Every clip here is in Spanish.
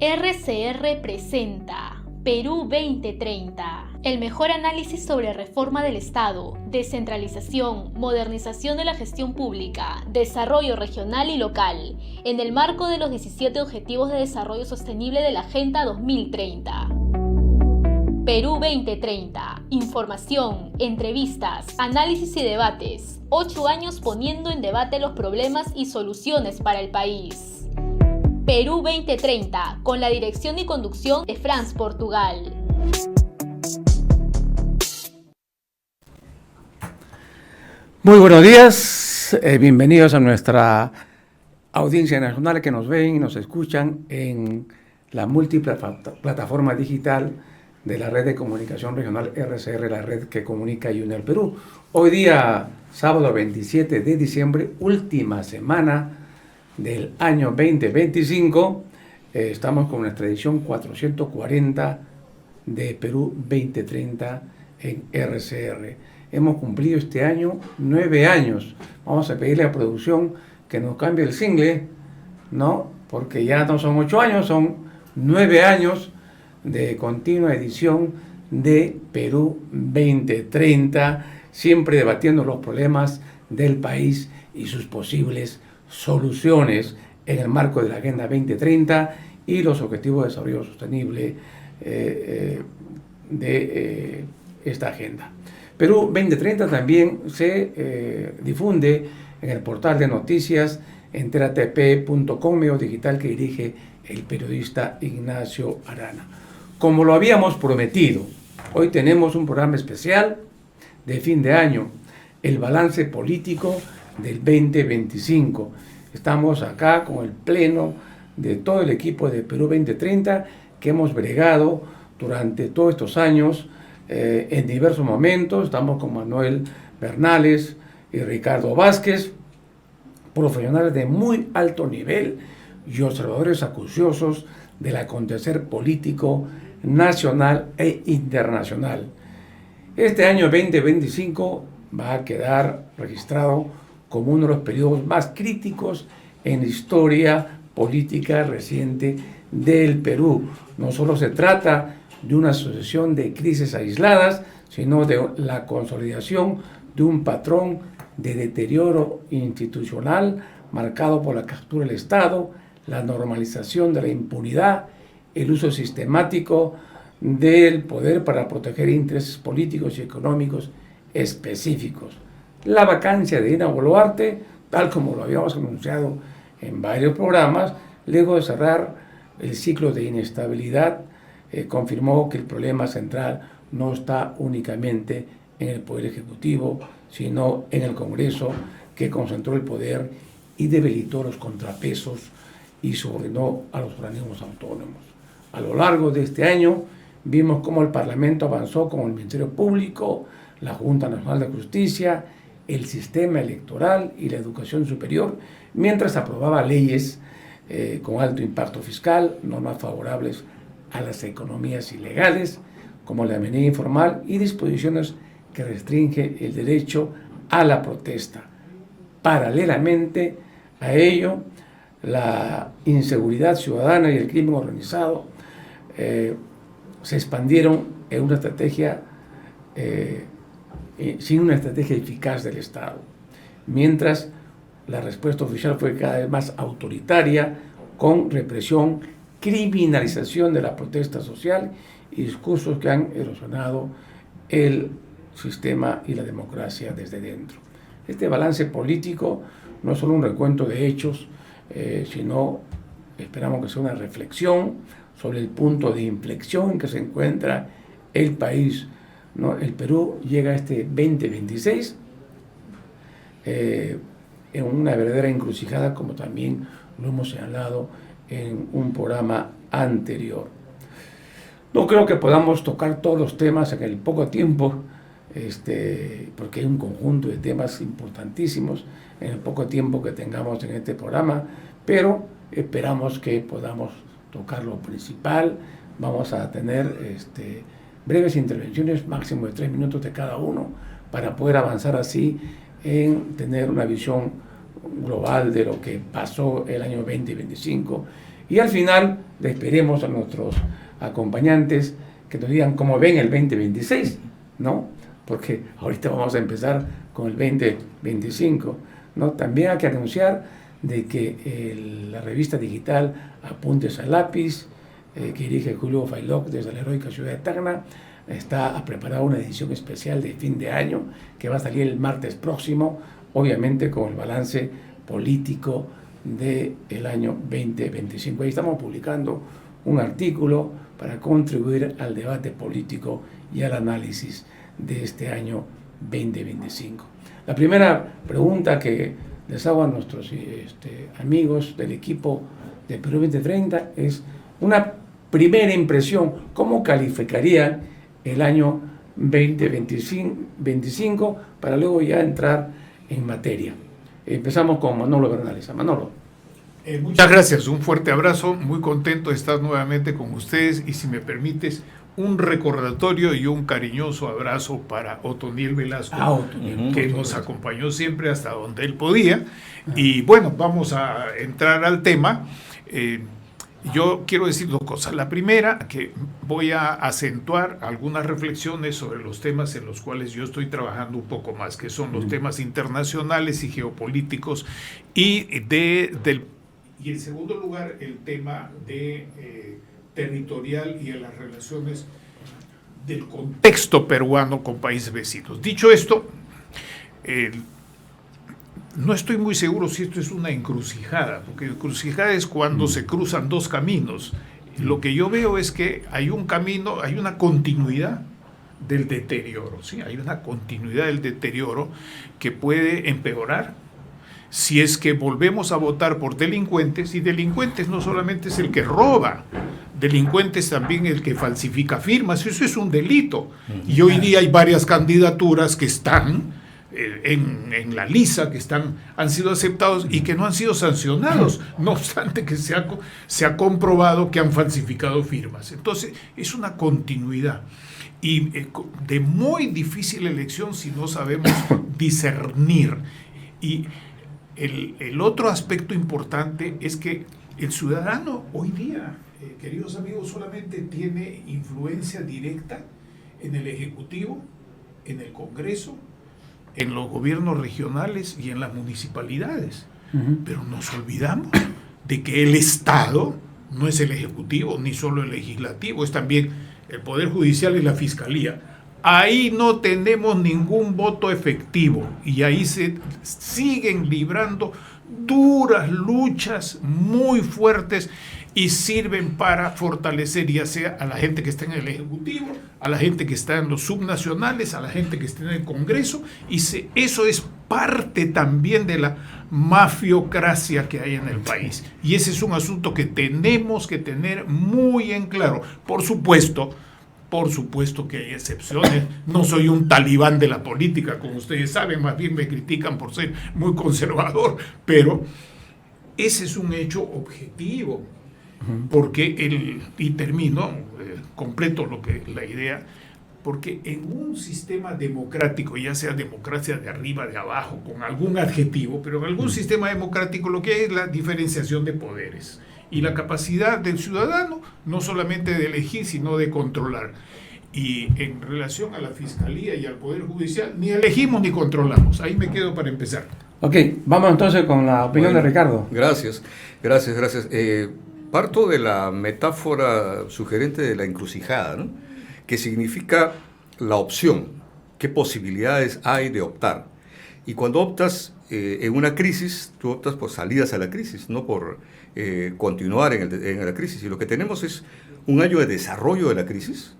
RCR presenta Perú 2030, el mejor análisis sobre reforma del Estado, descentralización, modernización de la gestión pública, desarrollo regional y local, en el marco de los 17 Objetivos de Desarrollo Sostenible de la Agenda 2030. Perú 2030, información, entrevistas, análisis y debates. 8 años poniendo en debate los problemas y soluciones para el país. Perú 2030, con la dirección y conducción de Franz Portugal. Muy buenos días, bienvenidos a nuestra audiencia nacional que nos ven y nos escuchan en la múltiple plataforma digital de la red de comunicación regional RCR, la red que comunica y une al Perú. Hoy día, sábado 27 de diciembre, última semana del año 2025, estamos con nuestra edición 440 de Perú 2030 en RCR. Hemos cumplido este año 9 años. Vamos a pedirle a producción que nos cambie el single, ¿no? Porque ya no son 8 años, son 9 años de continua edición de Perú 2030, siempre debatiendo los problemas del país y sus posibles soluciones en el marco de la Agenda 2030 y los Objetivos de Desarrollo Sostenible de esta agenda. Perú 2030 también se difunde en el portal de noticias enteratp.com, medio digital que dirige el periodista Ignacio Arana. Como lo habíamos prometido, hoy tenemos un programa especial de fin de año, el balance político del 2025. Estamos acá con el pleno de todo el equipo de Perú 2030 que hemos bregado durante todos estos años en diversos momentos. Estamos con Manuel Bernales y Ricardo Vázquez, profesionales de muy alto nivel y observadores acuciosos del acontecer político nacional e internacional. Este año 2025 va a quedar registrado como uno de los periodos más críticos en la historia política reciente del Perú. No solo se trata de una sucesión de crisis aisladas, sino de la consolidación de un patrón de deterioro institucional marcado por la captura del Estado, la normalización de la impunidad, el uso sistemático del poder para proteger intereses políticos y económicos específicos. La vacancia de Dina Boluarte, tal como lo habíamos anunciado en varios programas, luego de cerrar el ciclo de inestabilidad, confirmó que el problema central no está únicamente en el Poder Ejecutivo, sino en el Congreso, que concentró el poder y debilitó los contrapesos y subordinó a los organismos autónomos. A lo largo de este año vimos cómo el Parlamento avanzó con el Ministerio Público, la Junta Nacional de Justicia, el sistema electoral y la educación superior, mientras aprobaba leyes con alto impacto fiscal, normas favorables a las economías ilegales, como la amenaza informal, y disposiciones que restringen el derecho a la protesta. Paralelamente a ello, la inseguridad ciudadana y el crimen organizado se expandieron en una estrategia sin una estrategia eficaz del Estado, mientras la respuesta oficial fue cada vez más autoritaria, con represión, criminalización de la protesta social y discursos que han erosionado el sistema y la democracia desde dentro. Este balance político no es solo un recuento de hechos, sino esperamos que sea una reflexión sobre el punto de inflexión en que se encuentra el país, ¿no? El Perú llega a este 2026 en una verdadera encrucijada, como también lo hemos señalado en un programa anterior. No creo que podamos tocar todos los temas en el poco tiempo, porque hay un conjunto de temas importantísimos en el poco tiempo que tengamos en este programa, pero esperamos que podamos tocar lo principal. Vamos a tener breves intervenciones, máximo de 3 minutos de cada uno, para poder avanzar así en tener una visión global de lo que pasó el año 2025 Y al final les pediremos a nuestros acompañantes que nos digan cómo ven el 2026, ¿no? Porque ahorita vamos a empezar con el 2025, ¿no? También hay que anunciar de que la revista digital Apuntes a Lápiz, que dirige Julio Failoc desde la heroica ciudad de Tacna, está a preparar una edición especial de fin de año que va a salir el martes próximo, obviamente con el balance político del año 2025. Ahí estamos publicando un artículo para contribuir al debate político y al análisis de este año 2025. La primera pregunta que les hago a nuestros amigos del equipo de Perú 2030 es una primera impresión. ¿Cómo calificarían el año 2025 para luego ya entrar en materia? Empezamos con Manolo Bernales. Manolo. Muchas gracias, un fuerte abrazo, muy contento de estar nuevamente con ustedes y si me permites, un recordatorio y un cariñoso abrazo para Otoniel Velasco, que nos acompañó siempre hasta donde él podía. Y bueno, vamos a entrar al tema. Yo quiero decir dos cosas. La primera, que voy a acentuar algunas reflexiones sobre los temas en los cuales yo estoy trabajando un poco más, que son los temas internacionales y geopolíticos, y en segundo lugar, el tema de territorial y de las relaciones del contexto peruano con países vecinos. Dicho esto, no estoy muy seguro si esto es una encrucijada, porque encrucijada es cuando se cruzan dos caminos. Lo que yo veo es que hay un camino, hay una continuidad del deterioro, ¿sí? Hay una continuidad del deterioro que puede empeorar si es que volvemos a votar por delincuentes, y delincuentes no solamente es el que roba, delincuentes también el que falsifica firmas, eso es un delito. Y hoy día hay varias candidaturas que están en la lista, que han sido aceptados y que no han sido sancionados, no obstante que se ha comprobado que han falsificado firmas. Entonces, es una continuidad. Y de muy difícil elección si no sabemos discernir. Y el otro aspecto importante es que el ciudadano hoy día, queridos amigos, solamente tiene influencia directa en el Ejecutivo, en el Congreso, en los gobiernos regionales y en las municipalidades. Pero nos olvidamos de que el Estado no es el Ejecutivo, ni solo el Legislativo, es también el Poder Judicial y la Fiscalía. Ahí no tenemos ningún voto efectivo y ahí se siguen librando duras luchas muy fuertes y sirven para fortalecer ya sea a la gente que está en el Ejecutivo, a la gente que está en los subnacionales, a la gente que está en el Congreso, y eso es parte también de la mafiocracia que hay en el país. Y ese es un asunto que tenemos que tener muy en claro. Por supuesto que hay excepciones, no soy un talibán de la política, como ustedes saben, más bien me critican por ser muy conservador, pero ese es un hecho objetivo, porque y termino, completo la idea, porque en un sistema democrático, ya sea democracia de arriba, de abajo, con algún adjetivo, pero en algún sistema democrático lo que hay es la diferenciación de poderes y la capacidad del ciudadano no solamente de elegir, sino de controlar. Y en relación a la Fiscalía y al Poder Judicial, ni elegimos ni controlamos. Ahí me quedo para empezar. Ok, vamos entonces con la opinión de Ricardo. Gracias. Parto de la metáfora sugerente de la encrucijada, ¿no? Que significa la opción, qué posibilidades hay de optar. Y cuando optas en una crisis, tú optas por salidas a la crisis, no por continuar en la crisis. Y lo que tenemos es un año de desarrollo de la crisis,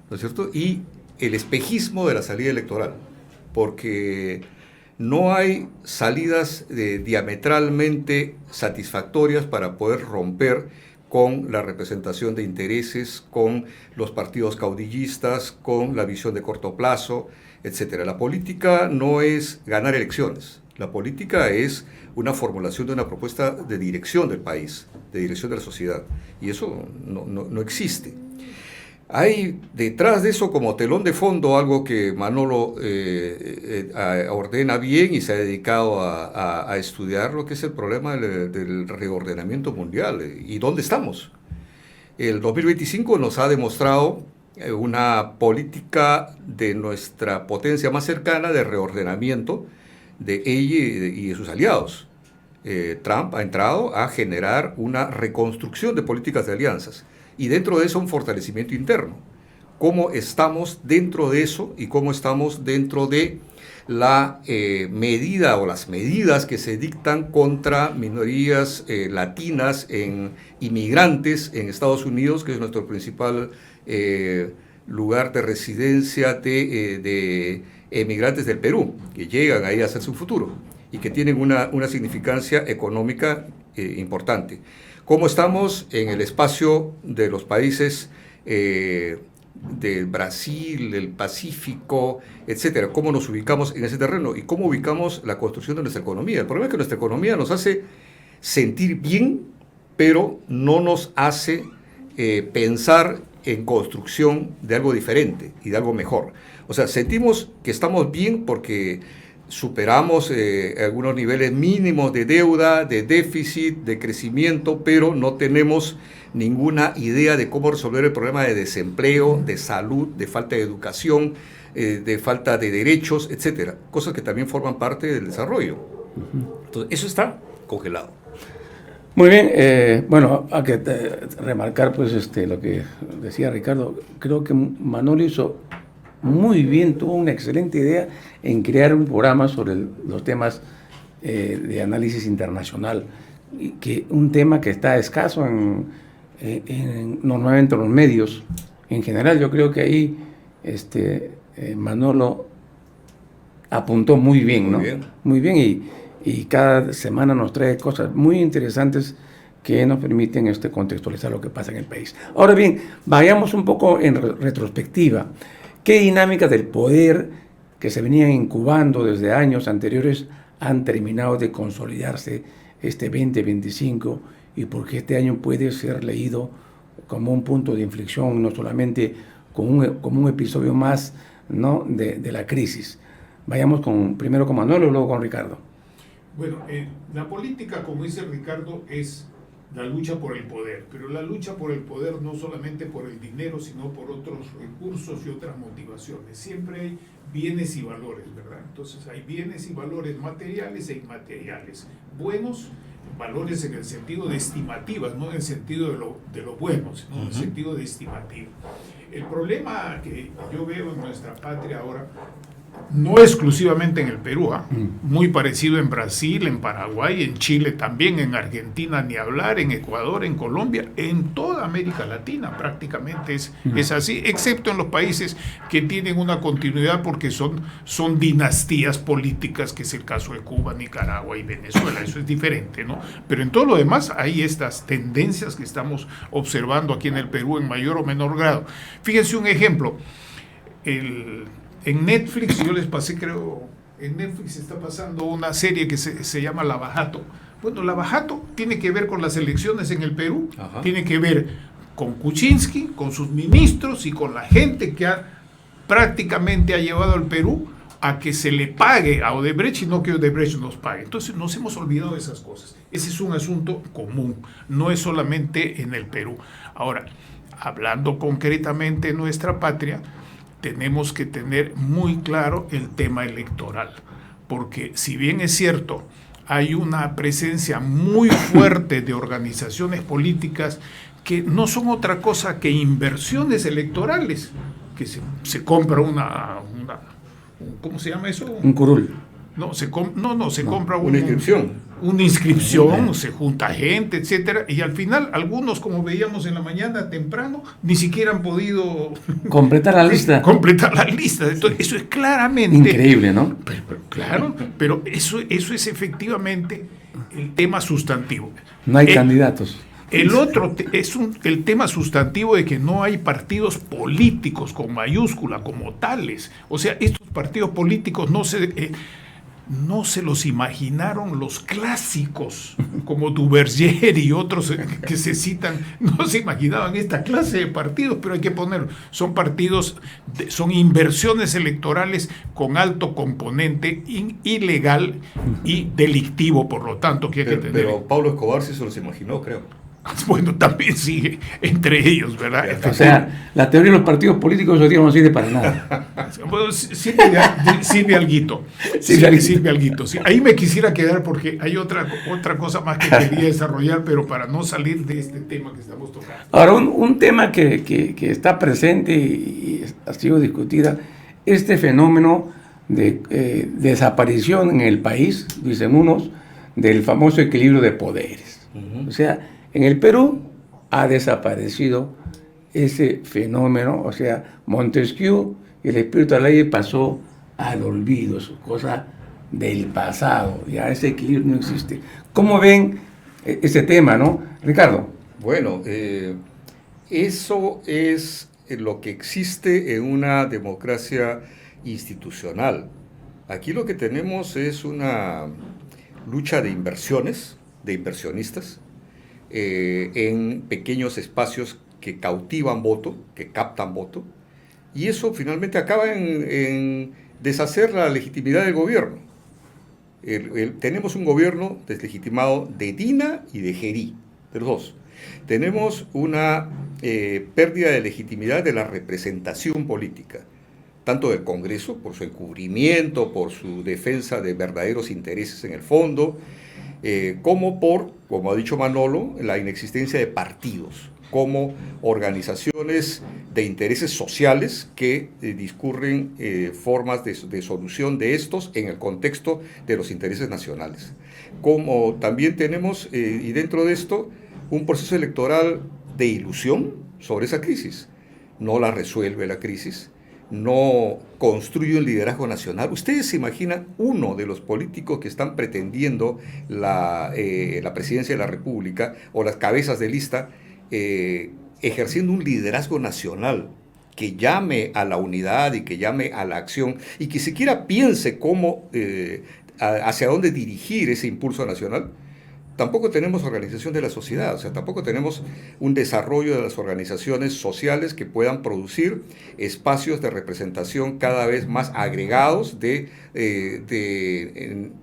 ¿no es cierto? Y el espejismo de la salida electoral, porque no hay salidas diametralmente satisfactorias para poder romper con la representación de intereses, con los partidos caudillistas, con la visión de corto plazo, etc. La política no es ganar elecciones. La política es una formulación de una propuesta de dirección del país, de dirección de la sociedad. Y eso no existe. Hay detrás de eso como telón de fondo algo que Manolo ordena bien y se ha dedicado a estudiar, lo que es el problema del reordenamiento mundial y dónde estamos. El 2025 nos ha demostrado una política de nuestra potencia más cercana de reordenamiento de ella y de sus aliados. Trump ha entrado a generar una reconstrucción de políticas de alianzas y dentro de eso un fortalecimiento interno. ¿Cómo estamos dentro de eso y cómo estamos dentro de la medida o las medidas que se dictan contra minorías latinas, inmigrantes en Estados Unidos, que es nuestro principal lugar de residencia de emigrantes del Perú, que llegan ahí a hacer su futuro y que tienen una significancia económica importante? ¿Cómo estamos en el espacio de los países de Brasil, el Pacífico, etcétera? ¿Cómo nos ubicamos en ese terreno? ¿Y cómo ubicamos la construcción de nuestra economía? El problema es que nuestra economía nos hace sentir bien, pero no nos hace pensar en construcción de algo diferente y de algo mejor. O sea, sentimos que estamos bien porque superamos algunos niveles mínimos de deuda, de déficit, de crecimiento, pero no tenemos ninguna idea de cómo resolver el problema de desempleo, de salud, de falta de educación, de falta de derechos, etcétera. Cosas que también forman parte del desarrollo. Entonces, eso está congelado. Muy bien, bueno, hay que remarcar pues lo que decía Ricardo. Creo que Manolo hizo muy bien, tuvo una excelente idea en crear un programa sobre los temas de análisis internacional, y que un tema que está escaso normalmente en los medios en general. Yo creo que ahí Manolo apuntó muy bien, ¿no? Muy bien, y cada semana nos trae cosas muy interesantes que nos permiten contextualizar lo que pasa en el país. Ahora bien, vayamos un poco en retrospectiva. ¿Qué dinámicas del poder que se venían incubando desde años anteriores han terminado de consolidarse 2025 y por qué este año puede ser leído como un punto de inflexión, no solamente como un episodio más, ¿no?, de la crisis? Vayamos primero con Manolo y luego con Ricardo. Bueno, la política, como dice Ricardo, es la lucha por el poder, pero la lucha por el poder no solamente por el dinero, sino por otros recursos y otras motivaciones. Siempre hay bienes y valores, ¿verdad? Entonces hay bienes y valores materiales e inmateriales. Buenos valores en el sentido de estimativas, no en el sentido de lo bueno, sino en el sentido de estimativo. El problema que yo veo en nuestra patria ahora, no exclusivamente en el Perú, muy parecido en Brasil, en Paraguay, en Chile también, en Argentina ni hablar, en Ecuador, en Colombia, en toda América Latina prácticamente es así, excepto en los países que tienen una continuidad porque son dinastías políticas, que es el caso de Cuba, Nicaragua y Venezuela. Eso es diferente, ¿no? Pero en todo lo demás hay estas tendencias que estamos observando aquí en el Perú en mayor o menor grado. Fíjense un ejemplo. En Netflix, yo les pasé, creo, en Netflix está pasando una serie que se llama Lavajato. Bueno, Lavajato tiene que ver con las elecciones en el Perú, tiene que ver con Kuczynski, con sus ministros y con la gente que prácticamente ha llevado al Perú a que se le pague a Odebrecht y no que Odebrecht nos pague. Entonces nos hemos olvidado de esas cosas. Ese es un asunto común, no es solamente en el Perú. Ahora, hablando concretamente de nuestra patria, tenemos que tener muy claro el tema electoral, porque si bien es cierto, hay una presencia muy fuerte de organizaciones políticas que no son otra cosa que inversiones electorales, que se compra ¿cómo se llama eso? Un curul. Se compra una inscripción. Una inscripción, se junta gente, etcétera, y al final algunos, como veíamos en la mañana temprano, ni siquiera han podido completar la lista. Entonces, eso es claramente increíble, ¿no? Pero eso es efectivamente el tema sustantivo. No hay candidatos. El otro es el tema sustantivo de que no hay partidos políticos con mayúscula como tales. O sea, estos partidos políticos no se los imaginaron los clásicos, como Duverger y otros que se citan, no se imaginaban esta clase de partidos, pero hay que ponerlo. Son partidos, son inversiones electorales con alto componente ilegal y delictivo, por lo tanto, que hay que tener. Pero Pablo Escobar sí se los imaginó, creo. Bueno, también sigue entre ellos, ¿verdad? O sea, la teoría de los partidos políticos hoy día no sirve para nada. Bueno, sirve alguito. Sirve alguito. Sí. Ahí me quisiera quedar porque hay otra cosa más que quería desarrollar, pero para no salir de este tema que estamos tocando. Ahora, un tema que está presente y ha sido discutida, este fenómeno de desaparición en el país, dicen unos, del famoso equilibrio de poderes. O sea, en el Perú ha desaparecido ese fenómeno, o sea, Montesquieu y el espíritu de la ley pasó al olvido, es cosa del pasado, ya ese equilibrio no existe. ¿Cómo ven ese tema, no, Ricardo? Bueno, eso es lo que existe en una democracia institucional. Aquí lo que tenemos es una lucha de inversiones, de inversionistas, en pequeños espacios que cautivan voto, que captan voto, y eso finalmente acaba en deshacer la legitimidad del gobierno. Tenemos un gobierno deslegitimado de Dina y de Gerí, de los dos. Tenemos una pérdida de legitimidad de la representación política, tanto del Congreso, por su encubrimiento, por su defensa de verdaderos intereses en el fondo, como por, como ha dicho Manolo, la inexistencia de partidos, como organizaciones de intereses sociales que discurren formas de solución de estos en el contexto de los intereses nacionales. Como también tenemos, y dentro de esto, un proceso electoral de ilusión sobre esa crisis. No la resuelve la crisis, no construye un liderazgo nacional. ¿Ustedes se imaginan uno de los políticos que están pretendiendo la presidencia de la República o las cabezas de lista ejerciendo un liderazgo nacional que llame a la unidad y que llame a la acción y que siquiera piense cómo, hacia dónde dirigir ese impulso nacional? Tampoco tenemos organización de la sociedad, o sea, tampoco tenemos un desarrollo de las organizaciones sociales que puedan producir espacios de representación cada vez más agregados de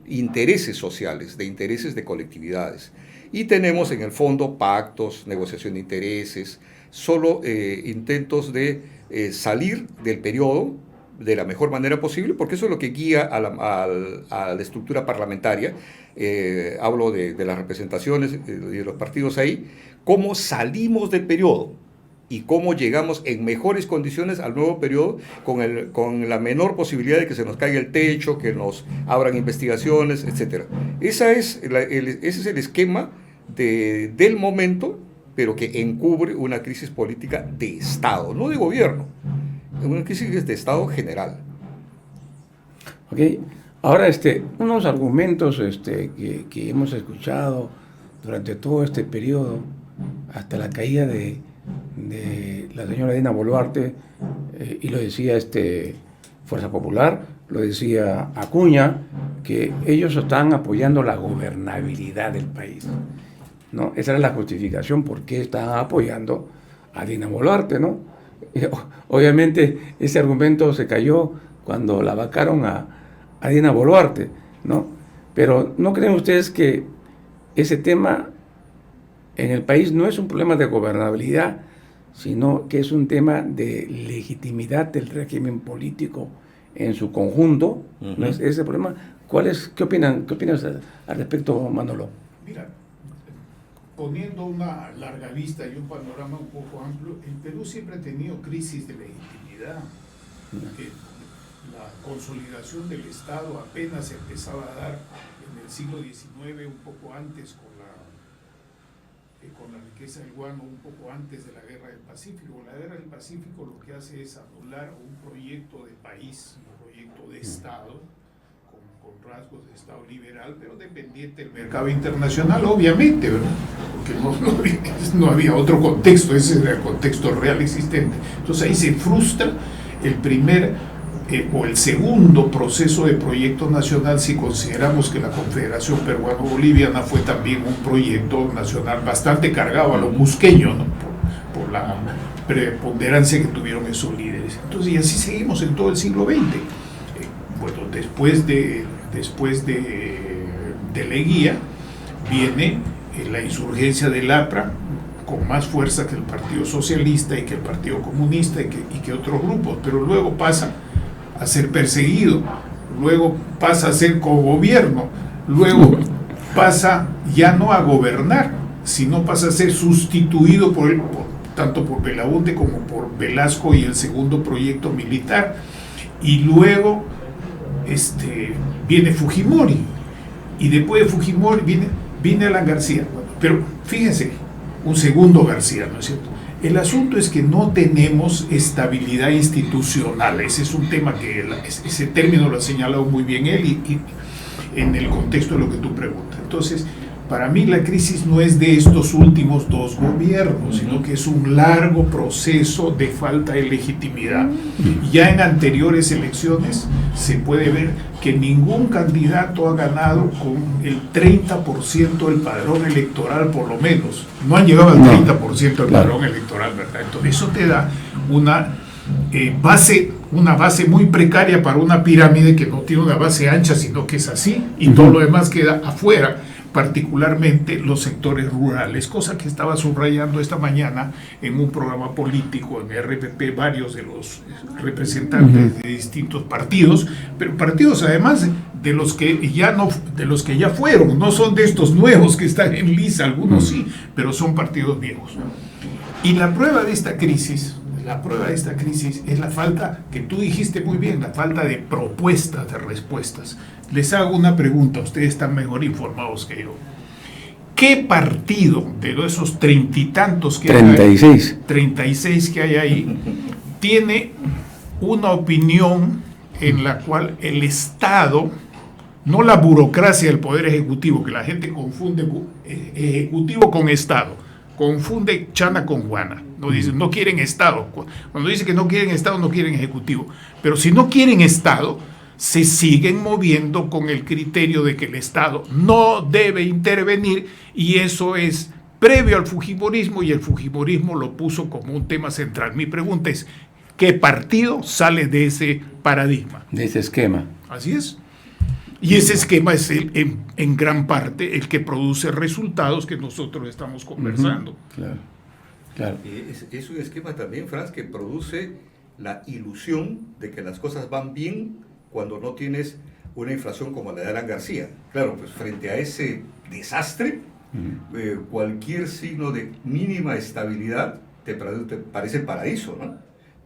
intereses sociales, de intereses de colectividades. Y tenemos en el fondo pactos, negociación de intereses, solo intentos de salir del periodo de la mejor manera posible, porque eso es lo que guía a la estructura parlamentaria. Hablo de las representaciones y de los partidos ahí, cómo salimos del periodo y cómo llegamos en mejores condiciones al nuevo periodo con la menor posibilidad de que se nos caiga el techo, que nos abran investigaciones, etc. Ese es el esquema del momento, pero que encubre una crisis política de Estado, no de gobierno, una crisis de Estado general. Ok. Ahora, unos argumentos que hemos escuchado durante todo este periodo, hasta la caída de la señora Dina Boluarte, y lo decía Fuerza Popular, lo decía Acuña, que ellos están apoyando la gobernabilidad del país, ¿no? Esa era la justificación por qué estaban apoyando a Dina Boluarte, ¿no? Obviamente ese argumento se cayó cuando la vacaron a Dina Boluarte, ¿no? Pero ¿no creen ustedes que ese tema en el país no es un problema de gobernabilidad, sino que es un tema de legitimidad del régimen político en su conjunto? ¿No es ese problema? ¿Qué opinas al respecto, Manolo? Mira, poniendo una larga vista y un panorama un poco amplio, el Perú siempre ha tenido crisis de legitimidad. La consolidación del Estado apenas empezaba a dar en el siglo XIX, un poco antes con la riqueza del guano, un poco antes de la Guerra del Pacífico. La Guerra del Pacífico lo que hace es anular un proyecto de país, un proyecto de Estado, con rasgos de Estado liberal, pero dependiente del mercado internacional, obviamente, ¿verdad? Porque no había otro contexto, ese era el contexto real existente. Entonces ahí se frustra el primer o el segundo proceso de proyecto nacional, si consideramos que la Confederación Peruano-Boliviana fue también un proyecto nacional bastante cargado a lo cusqueño, ¿no? por la preponderancia que tuvieron esos líderes. Entonces, y así seguimos en todo el siglo XX. Bueno, después de Leguía viene la insurgencia del APRA, con más fuerza que el Partido Socialista y que el Partido Comunista y que otros grupos, pero luego pasa a ser perseguido, luego pasa a ser cogobierno, luego pasa ya no a gobernar, sino pasa a ser sustituido tanto por Belaunde como por Velasco y el segundo proyecto militar, y luego viene Fujimori, y después de Fujimori viene Alan García. Pero fíjense, un segundo García, ¿no es cierto? El asunto es que no tenemos estabilidad institucional. Ese es un tema que ese término lo ha señalado muy bien él y en el contexto de lo que tú preguntas. Entonces, para mí la crisis no es de estos últimos dos gobiernos, sino que es un largo proceso de falta de legitimidad. Ya en anteriores elecciones se puede ver que ningún candidato ha ganado con el 30% del padrón electoral, por lo menos. No han llegado al 30% del padrón electoral, ¿verdad? Entonces eso te da una base muy precaria para una pirámide que no tiene una base ancha, sino que es así, y todo lo demás queda afuera, particularmente los sectores rurales, cosa que estaba subrayando esta mañana en un programa político en RPP varios de los representantes de distintos partidos, pero partidos además de los que ya fueron, no son de estos nuevos que están en lisa, algunos sí, pero son partidos viejos. Y la prueba de esta crisis es la falta, que tú dijiste muy bien, la falta de propuestas, de respuestas. Les hago una pregunta, ustedes están mejor informados que yo. ¿Qué partido de esos 30 y tantos que 36 que hay ahí tiene una opinión en la cual el Estado, no la burocracia del Poder Ejecutivo, que la gente confunde Ejecutivo con Estado, confunde Chana con Juana, no dicen, no quieren Estado, cuando dice que no quieren Estado, no quieren Ejecutivo, pero si no quieren Estado, se siguen moviendo con el criterio de que el Estado no debe intervenir, y eso es previo al fujimorismo, y el fujimorismo lo puso como un tema central. Mi pregunta es, ¿qué partido sale de ese paradigma? De ese esquema. Así es. Y ese esquema es en gran parte el que produce resultados que nosotros estamos conversando. Claro. Es un esquema también, Franz, que produce la ilusión de que las cosas van bien cuando no tienes una inflación como la de Alan García. Claro, pues frente a ese desastre, cualquier signo de mínima estabilidad te parece el paraíso, ¿no?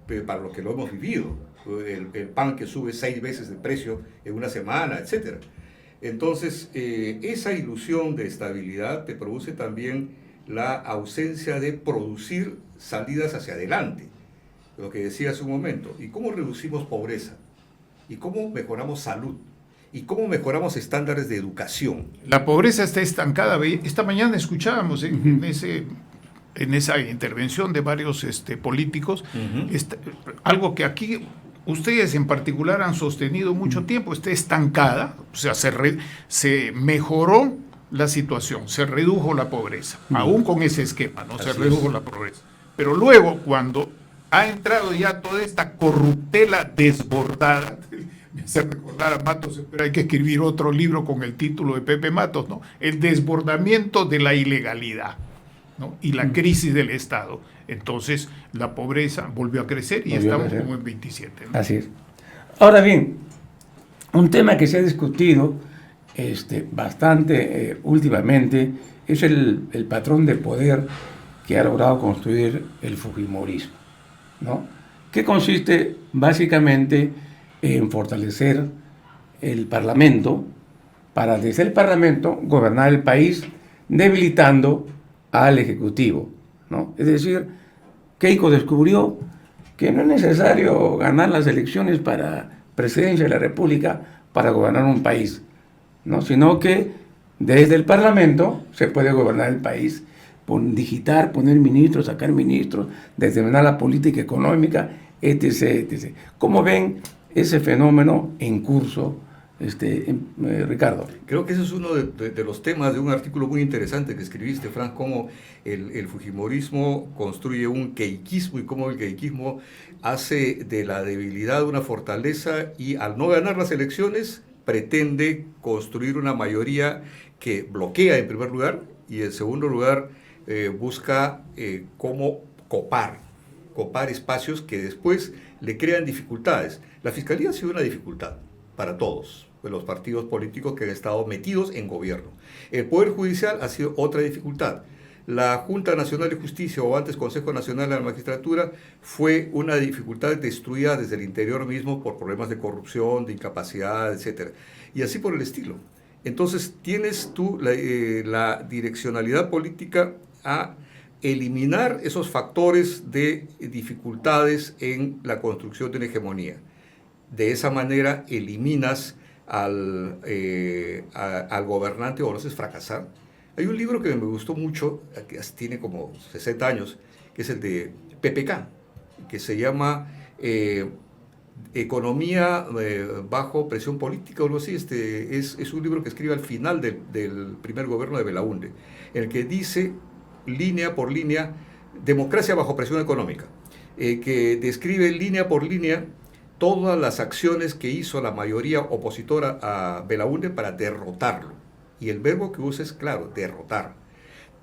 Pero para lo que lo hemos vivido, el pan que sube 6 veces de precio en una semana, etc. Entonces, esa ilusión de estabilidad te produce también la ausencia de producir salidas hacia adelante, lo que decía hace un momento. ¿Y cómo reducimos pobreza? ¿Y cómo mejoramos salud? ¿Y cómo mejoramos estándares de educación? La pobreza está estancada. Esta mañana escuchábamos en esa intervención de varios políticos, algo que aquí ustedes en particular han sostenido mucho tiempo, está estancada, o sea, se mejoró la situación, se redujo la pobreza, aún con ese esquema, ¿no? Se redujo la pobreza. Pero luego, cuando ha entrado ya toda esta corruptela desbordada, me hace recordar a Matos, pero hay que escribir otro libro con el título de Pepe Matos, ¿no? El desbordamiento de la ilegalidad, ¿no? Y la crisis del Estado. Entonces, la pobreza volvió a crecer y estamos como en 27, ¿no? Así es. Ahora bien, un tema que se ha discutido bastante últimamente es el patrón de poder que ha logrado construir el fujimorismo, ¿no? Que consiste básicamente en fortalecer el Parlamento para desde el Parlamento gobernar el país, debilitando al Ejecutivo, ¿no? Es decir, Keiko descubrió que no es necesario ganar las elecciones para presidencia de la República para gobernar un país, ¿no? Sino que desde el Parlamento se puede gobernar el país, digitar, poner ministros, sacar ministros, determinar la política económica, etc., etc. ¿Cómo ven ese fenómeno en curso, Ricardo. Creo que ese es uno de los temas de un artículo muy interesante que escribiste, Frank, cómo el fujimorismo construye un queiquismo y cómo el queiquismo hace de la debilidad una fortaleza y al no ganar las elecciones pretende construir una mayoría que bloquea en primer lugar y en segundo lugar busca cómo copar espacios que después le crean dificultades. La fiscalía ha sido una dificultad para todos los partidos políticos que han estado metidos en gobierno. El Poder Judicial ha sido otra dificultad. La Junta Nacional de Justicia, o antes Consejo Nacional de la Magistratura, fue una dificultad destruida desde el interior mismo por problemas de corrupción, de incapacidad, etc. Y así por el estilo. Entonces tienes tú la direccionalidad política a eliminar esos factores de dificultades en la construcción de una hegemonía. De esa manera eliminas al gobernante o lo haces fracasar. Hay un libro que me gustó mucho, que tiene como 60 años, que es el de PPK, que se llama Economía bajo presión política o algo así. Es un libro que escribe al final del primer gobierno de Belaúnde, en el que dice, línea por línea, democracia bajo presión económica, que describe línea por línea todas las acciones que hizo la mayoría opositora a Belaúnde para derrotarlo. Y el verbo que usa es claro, derrotar.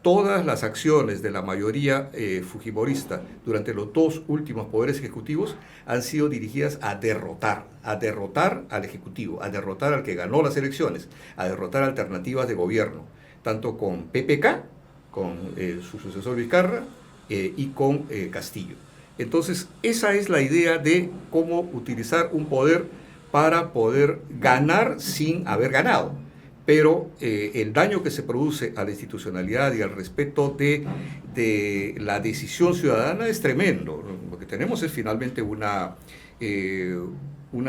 Todas las acciones de la mayoría fujimorista durante los dos últimos poderes ejecutivos han sido dirigidas a derrotar al Ejecutivo, a derrotar al que ganó las elecciones, a derrotar alternativas de gobierno, tanto con PPK, con su sucesor Vizcarra y con Castillo. Entonces, esa es la idea de cómo utilizar un poder para poder ganar sin haber ganado. Pero el daño que se produce a la institucionalidad y al respeto de la decisión ciudadana es tremendo. Lo que tenemos es finalmente una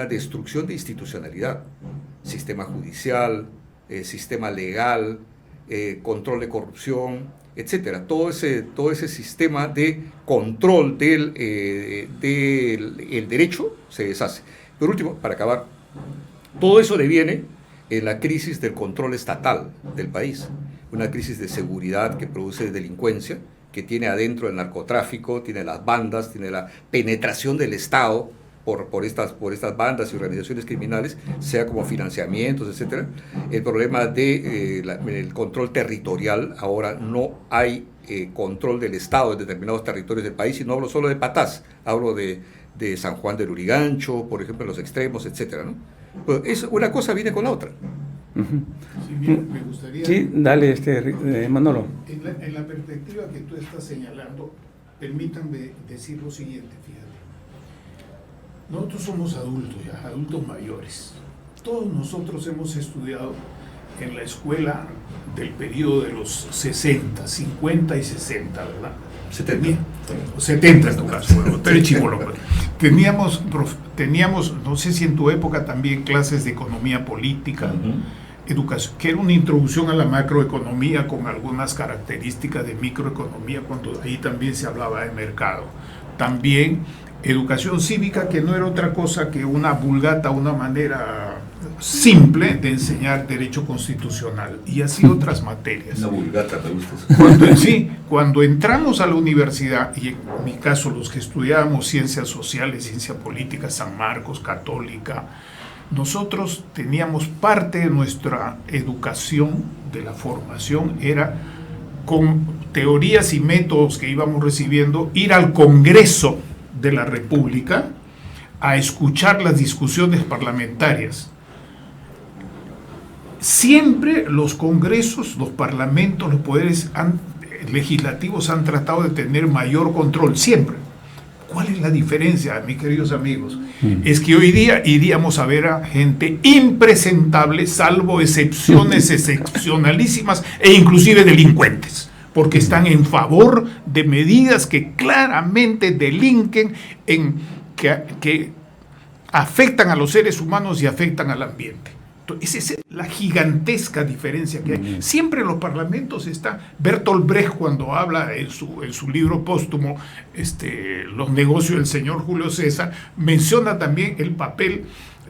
destrucción de institucionalidad. Sistema judicial, sistema legal, control de corrupción, etcétera. Todo ese sistema de control del derecho se deshace. Por último, para acabar, todo eso deviene en la crisis del control estatal del país, una crisis de seguridad que produce delincuencia, que tiene adentro el narcotráfico, tiene las bandas, tiene la penetración del Estado por estas bandas y organizaciones criminales, sea como financiamientos, etc. El problema del control territorial, ahora no hay control del Estado en determinados territorios del país, y no hablo solo de Patás, hablo de San Juan del Lurigancho, por ejemplo, en los extremos, etc., ¿no? Pues una cosa viene con la otra. Sí, bien, me gustaría... Sí, dale, Manolo. En la perspectiva que tú estás señalando, permítanme decir lo siguiente, fíjate. Nosotros somos adultos ya, adultos mayores. Todos nosotros hemos estudiado en la escuela del periodo de los 60, 50 y 60, ¿verdad? 70 en tu caso, bueno, pero chivolo. Teníamos, no sé si en tu época también, clases de economía política, educación, que era una introducción a la macroeconomía con algunas características de microeconomía, cuando ahí también se hablaba de mercado. También educación cívica, que no era otra cosa que una vulgata, una manera simple de enseñar derecho constitucional, y así otras materias. Una vulgata, me gusta. Cuando entramos a la universidad, y en mi caso los que estudiábamos ciencias sociales, ciencia política, San Marcos, católica, nosotros teníamos parte de nuestra educación, de la formación, era con teorías y métodos que íbamos recibiendo, ir al Congreso de la República a escuchar las discusiones parlamentarias. Siempre los congresos, los parlamentos, los poderes legislativos han tratado de tener mayor control, siempre. ¿Cuál es la diferencia, mis queridos amigos? Es que hoy día iríamos a ver a gente impresentable, salvo excepciones excepcionalísimas e inclusive delincuentes, porque están en favor de medidas que claramente delinquen, que afectan a los seres humanos y afectan al ambiente. Esa es la gigantesca diferencia que hay. Siempre en los parlamentos está Bertolt Brecht, cuando habla en su libro póstumo, Los negocios del señor Julio César, menciona también el papel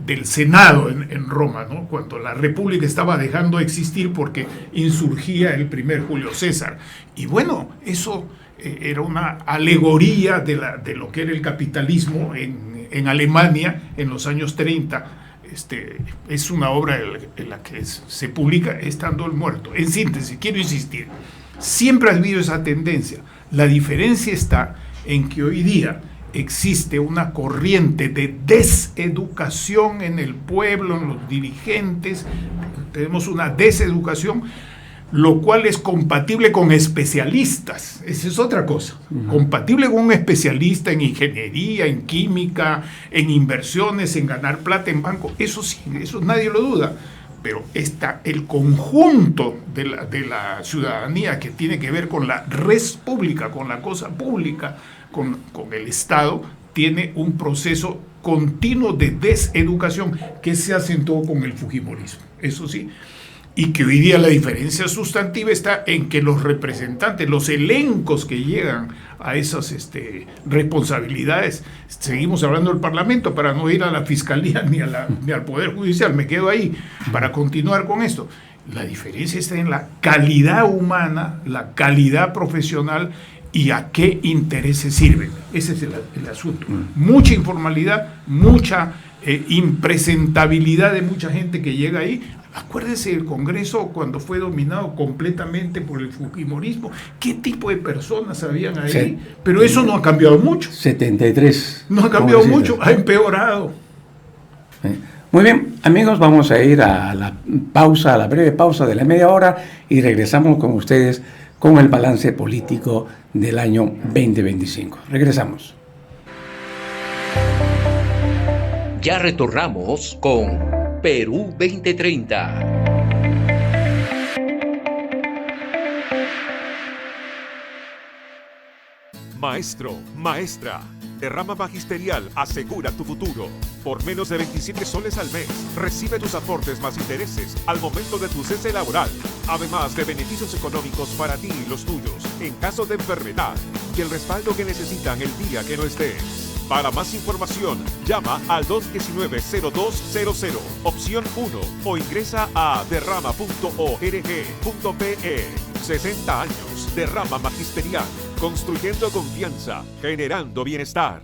del Senado en Roma, ¿no? Cuando la República estaba dejando de existir porque insurgía el primer Julio César. Y bueno, eso era una alegoría de lo que era el capitalismo en Alemania en los años 30. Es una obra en la que se publica estando el muerto. En síntesis, quiero insistir, siempre ha habido esa tendencia. La diferencia está en que hoy día existe una corriente de deseducación en el pueblo, en los dirigentes. Tenemos una deseducación, lo cual es compatible con especialistas. Esa es otra cosa. Compatible con un especialista en ingeniería, en química, en inversiones, en ganar plata en banco. Eso sí, eso nadie lo duda. Pero está el conjunto de la ciudadanía, que tiene que ver con la res pública, con la cosa pública, con el Estado, tiene un proceso continuo de deseducación que se acentuó con el fujimorismo. Eso sí. Y que hoy día la diferencia sustantiva está en que los representantes, los elencos que llegan a esas responsabilidades, seguimos hablando del Parlamento para no ir a la Fiscalía ni al Poder Judicial, me quedo ahí para continuar con esto. La diferencia está en la calidad humana, la calidad profesional y a qué intereses sirven. Ese es el asunto. Mucha informalidad, mucha impresentabilidad de mucha gente que llega ahí. Acuérdese del Congreso cuando fue dominado completamente por el fujimorismo. ¿Qué tipo de personas habían ahí? Sí. Pero eso no ha cambiado mucho. 73. No ha cambiado mucho, ha empeorado. Muy bien, amigos, vamos a ir a la pausa, a la breve pausa de la media hora, y regresamos con ustedes con el balance político del año 2025. Regresamos. Ya retornamos con Perú 2030. Maestro, maestra, derrama magisterial asegura tu futuro. Por menos de 27 soles al mes, recibe tus aportes más intereses al momento de tu cese laboral, además de beneficios económicos para ti y los tuyos en caso de enfermedad y el respaldo que necesitan el día que no estés. Para más información, llama al 219-0200, opción 1, o ingresa a derrama.org.pe. 60 años, Derrama Magisterial, construyendo confianza, generando bienestar.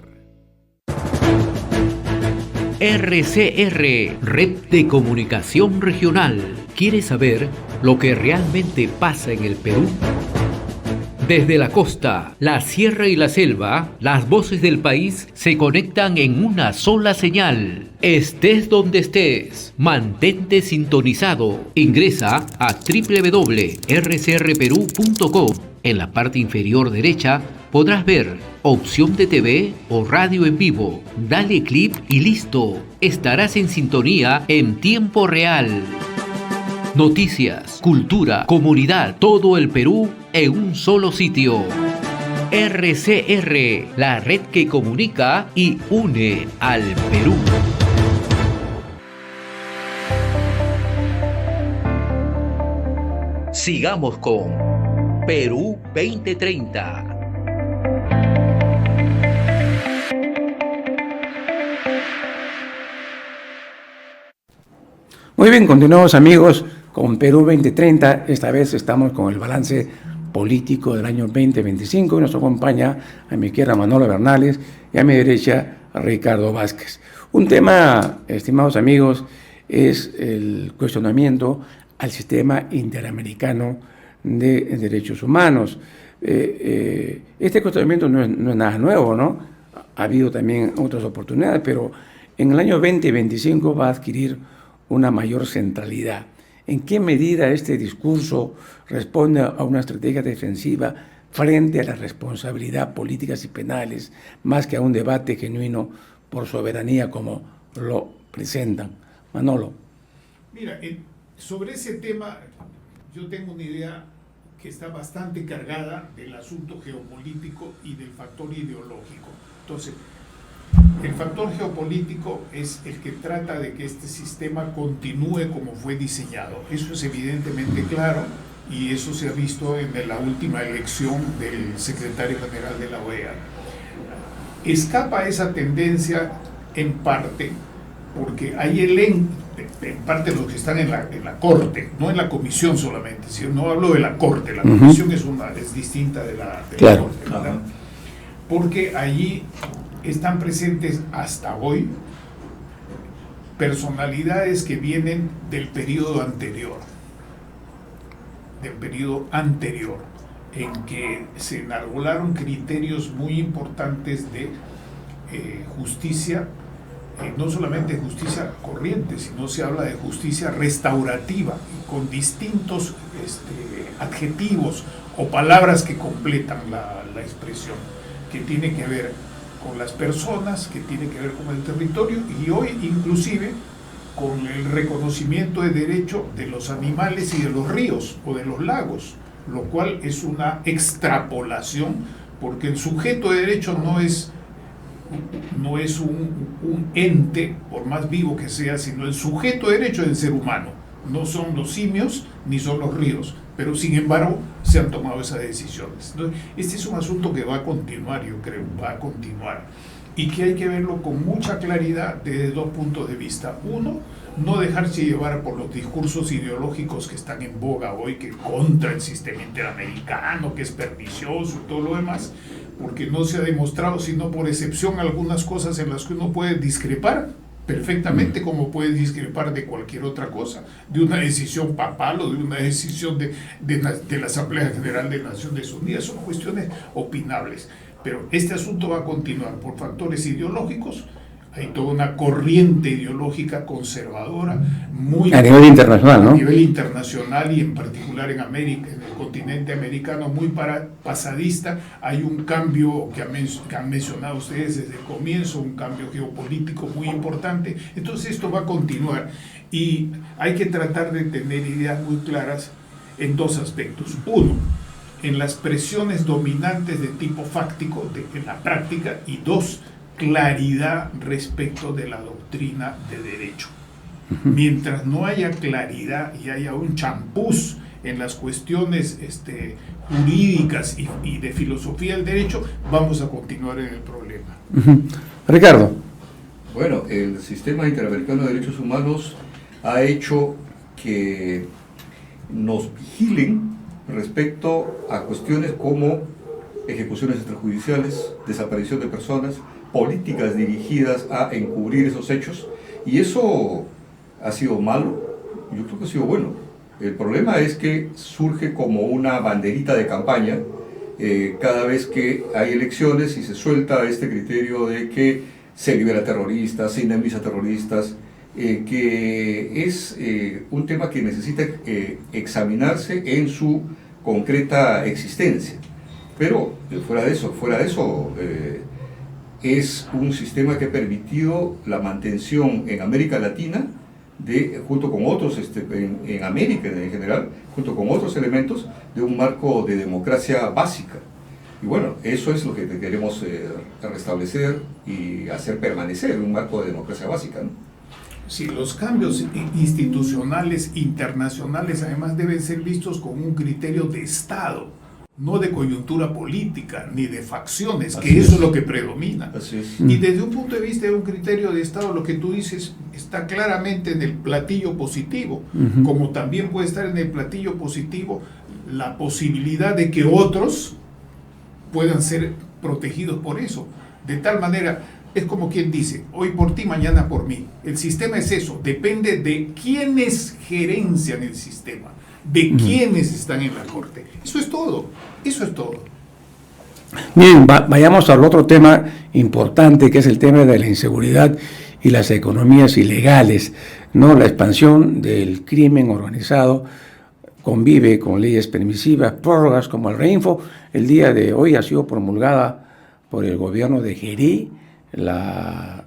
RCR, Red de Comunicación Regional. ¿Quieres saber lo que realmente pasa en el Perú? Desde la costa, la sierra y la selva, las voces del país se conectan en una sola señal. Estés donde estés, mantente sintonizado. Ingresa a www.rcrperú.com. En la parte inferior derecha podrás ver opción de TV o radio en vivo. Dale clic y listo. Estarás en sintonía en tiempo real. Noticias, cultura, comunidad, todo el Perú en un solo sitio. RCR, la red que comunica y une al Perú. Sigamos con Perú 2030. Muy bien, continuamos, amigos, con Perú 2030. Esta vez estamos con el balance político del año 2025 y nos acompaña a mi izquierda Manolo Bernales y a mi derecha Ricardo Vázquez. Un tema, estimados amigos, es el cuestionamiento al sistema interamericano de derechos humanos. Este cuestionamiento no es nada nuevo, ¿no? Ha habido también otras oportunidades, pero en el año 2025 va a adquirir una mayor centralidad. ¿En qué medida este discurso responde a una estrategia defensiva frente a la responsabilidad políticas y penales, más que a un debate genuino por soberanía como lo presentan? Manolo. Mira, sobre ese tema yo tengo una idea que está bastante cargada del asunto geopolítico y del factor ideológico. Entonces, El factor geopolítico es el que trata de que este sistema continúe como fue diseñado. Eso es evidentemente claro y eso se ha visto en la última elección del secretario general de la OEA. Escapa esa tendencia en parte porque hay en parte los que están en la corte, no en la comisión solamente, si no hablo de la corte, la comisión es distinta de la corte, ¿verdad? Porque allí están presentes hasta hoy personalidades que vienen del periodo anterior, en que se enarbolaron criterios muy importantes de justicia, no solamente justicia corriente, sino se habla de justicia restaurativa, con distintos adjetivos o palabras que completan la expresión, que tiene que ver con las personas, que tiene que ver con el territorio y hoy inclusive con el reconocimiento de derecho de los animales y de los ríos o de los lagos, lo cual es una extrapolación, porque el sujeto de derecho no es un ente, por más vivo que sea, sino el sujeto de derecho del ser humano. No son los simios ni son los ríos, pero sin embargo se han tomado esas decisiones. Entonces, este es un asunto que va a continuar, yo creo, va a continuar, y que hay que verlo con mucha claridad desde dos puntos de vista. Uno, no dejarse llevar por los discursos ideológicos que están en boga hoy, que contra el sistema interamericano, que es pernicioso y todo lo demás, porque no se ha demostrado, sino por excepción, algunas cosas en las que uno puede discrepar perfectamente, como puede discrepar de cualquier otra cosa, de una decisión papal o de una decisión de la Asamblea General de Naciones Unidas. Son cuestiones opinables, pero este asunto va a continuar por factores ideológicos. Hay toda una corriente ideológica conservadora muy a nivel internacional, ¿no? A nivel internacional y en particular en América, en el continente americano, muy pasadista. Hay un cambio que han mencionado ustedes desde el comienzo, un cambio geopolítico muy importante. Entonces esto va a continuar y hay que tratar de tener ideas muy claras en dos aspectos. Uno, en las presiones dominantes de tipo fáctico en la práctica, y dos, claridad respecto de la doctrina de derecho. Mientras no haya claridad y haya un champús en las cuestiones jurídicas y de filosofía del derecho, vamos a continuar en el problema. Ricardo. Bueno, el sistema interamericano de derechos humanos ha hecho que nos vigilen respecto a cuestiones como ejecuciones extrajudiciales, desaparición de personas, políticas dirigidas a encubrir esos hechos, y eso ha sido malo. Yo creo que ha sido bueno. El problema es que surge como una banderita de campaña cada vez que hay elecciones y se suelta este criterio de que se libera terroristas, se indemniza terroristas, que es un tema que necesita examinarse en su concreta existencia. Pero fuera de eso, es un sistema que ha permitido la mantención en América Latina, junto con otros, en América en general, junto con otros elementos, de un marco de democracia básica. Y bueno, eso es lo que queremos restablecer y hacer permanecer, un marco de democracia básica, ¿no? Sí, los cambios institucionales internacionales además deben ser vistos con un criterio de Estado, no de coyuntura política, ni de facciones, que eso es lo que predomina. Así es. Y desde un punto de vista de un criterio de Estado, lo que tú dices está claramente en el platillo positivo, como también puede estar en el platillo positivo la posibilidad de que otros puedan ser protegidos por eso. De tal manera, es como quien dice, hoy por ti, mañana por mí. El sistema es eso, depende de quiénes gerencian el sistema, de quiénes están en la corte. Eso es todo, eso es todo. Bien, vayamos al otro tema importante, que es el tema de la inseguridad y las economías ilegales, ¿no? La expansión del crimen organizado convive con leyes permisivas, prórrogas como el Reinfo. El día de hoy ha sido promulgada por el gobierno de Jeri la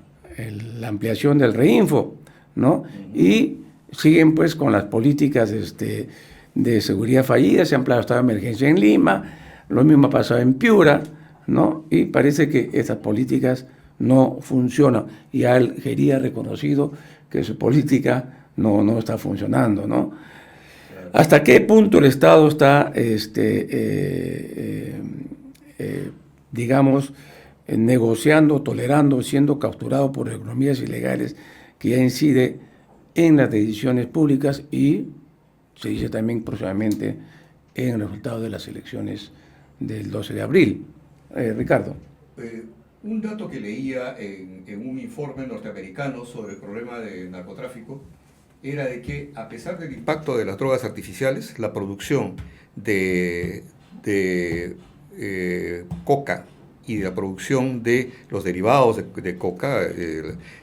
ampliación del Reinfo, ¿no? Y siguen pues con las políticas de seguridad fallidas. Se ha ampliado el estado de emergencia en Lima, lo mismo ha pasado en Piura, ¿no? Y parece que esas políticas no funciona. Y Algeria ha reconocido que su política no está funcionando, ¿no? ¿Hasta qué punto el Estado está, digamos, negociando, tolerando, siendo capturado por economías ilegales que ya incide en las decisiones públicas y se dice también próximamente en el resultado de las elecciones del 12 de abril? Ricardo. Un dato que leía en un informe norteamericano sobre el problema del narcotráfico era de que, a pesar del impacto de las drogas artificiales, la producción de coca y de la producción de los derivados de coca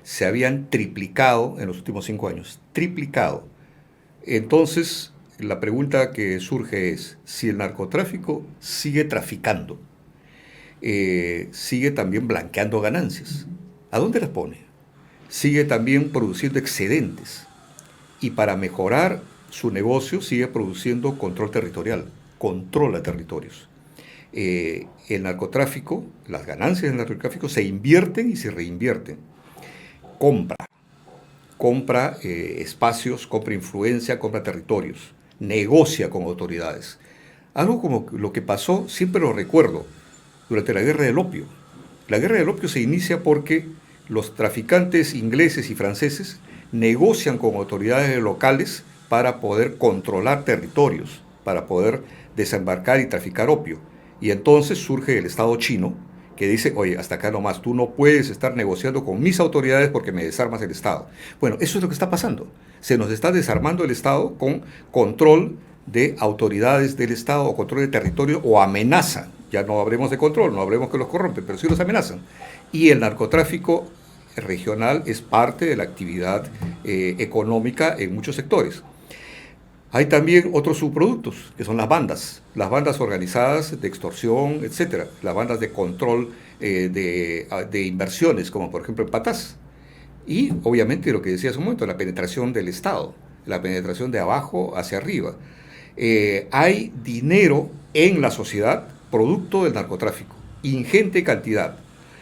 se habían triplicado en los últimos 5 años. Triplicado. Entonces, la pregunta que surge es, si el narcotráfico sigue traficando, sigue también blanqueando ganancias, ¿a dónde las pone? Sigue también produciendo excedentes y para mejorar su negocio sigue produciendo control territorial, controla territorios. El narcotráfico, las ganancias del narcotráfico se invierten y se reinvierten. Compra espacios, compra influencia, compra territorios, negocia con autoridades. Algo como lo que pasó, siempre lo recuerdo, durante la Guerra del Opio. La Guerra del Opio se inicia porque los traficantes ingleses y franceses negocian con autoridades locales para poder controlar territorios, para poder desembarcar y traficar opio. Y entonces surge el Estado chino que dice, oye, hasta acá nomás, tú no puedes estar negociando con mis autoridades porque me desarmas el Estado. Bueno, eso es lo que está pasando. Se nos está desarmando el Estado con control de autoridades del Estado o control de territorio o amenaza. Ya no hablemos de control, no hablemos que los corrompen, pero sí los amenazan. Y el narcotráfico regional es parte de la actividad económica en muchos sectores. Hay también otros subproductos, que son las bandas organizadas de extorsión, etcétera, las bandas de control de inversiones, como por ejemplo en Patás. Y obviamente lo que decía hace un momento, la penetración del Estado, la penetración de abajo hacia arriba. Hay dinero en la sociedad producto del narcotráfico, ingente cantidad.